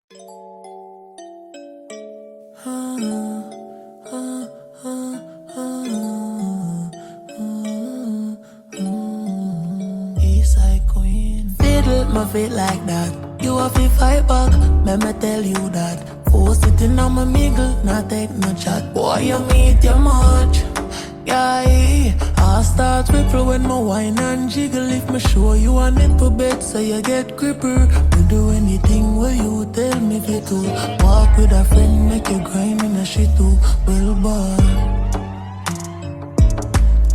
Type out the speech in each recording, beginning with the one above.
Eastside queen. Fiddle my feet like that. You have to fight back, let me tell you that. Force sitting on my mingle, not take no chat. Boy, you meet your much. Yeah, I start ripple when my wine and jiggle. If me show you a nipple bed, so you get gripper. Me do anything where you tell me to. Walk with a friend, make you grind in a shit too. Well, boy.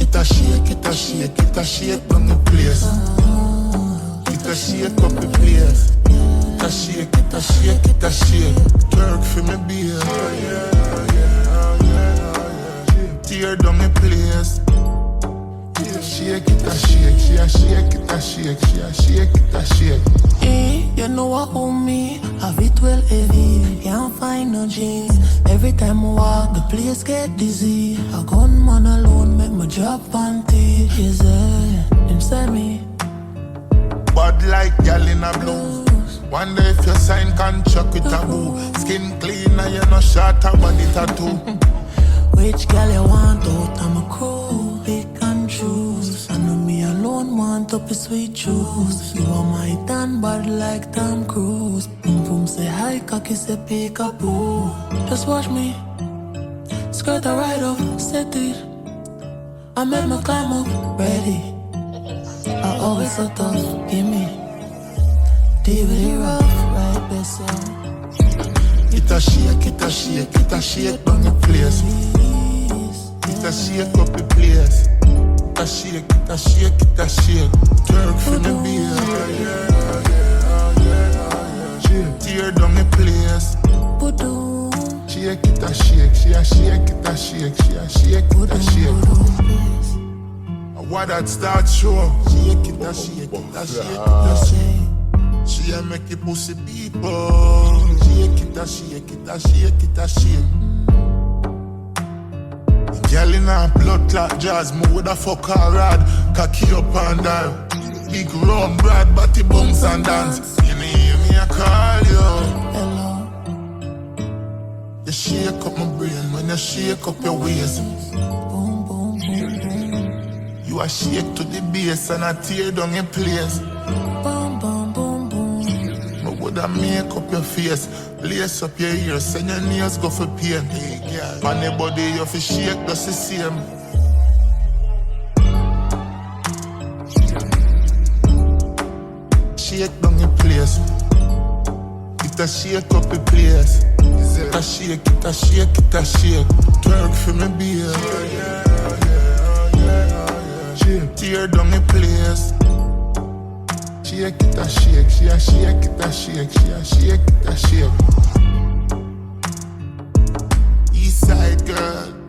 It a shake from the place. It a shake up the place. It a shake. Twerk for me beer. Tear down the place. Shake it a shake, she a shake it a shake, she a shake it a shake. Hey, you know what own me? Have it well heavy, can't find no jeans. Every time I walk, the place get dizzy. A gunman alone make me drop panty. Is it inside me? Bad like gal in a blue. Wonder if you sign contract with a boo. Skin clean and you no short a body tattoo. Which girl you want out of my crew? Pick and choose. I know me alone want up a sweet juice. You are my tan bad like Tom Cruise. Boom boom say hi, cocky say peekaboo. Just watch me skirt a ride up, set it. I make my climb up, ready. I always so tough, give me DVD rough, right beside. It a shake down the place. It a shake up the place. It a shake. Twerk for the beer. Tear down the place. Shake it a shake, she a shake it a shake, she a shake it a shake. What that start show? Shake it a shake. She a make it pussy people. Shake it a shake. Girl in a blood clot jazz, me woulda fuck her rad. Cocky up and down. Big round broad body bounce and dance. You hear me a call you. Hello. You shake up my brain when you shake up your waist. Boom boom boom boom. You a shake to the base and I tear down your place. Boom boom boom boom. Me woulda make up your face, lace up your ears, send your nails go for pain. Hey girl, on your body you fi shake just the same. Shake down your place. It a shake up the place. It a shake. Twerk for me beer. Tear down your place. Shake it a shake, she a shake it a shake, she a shake it a shake. Eastside girl.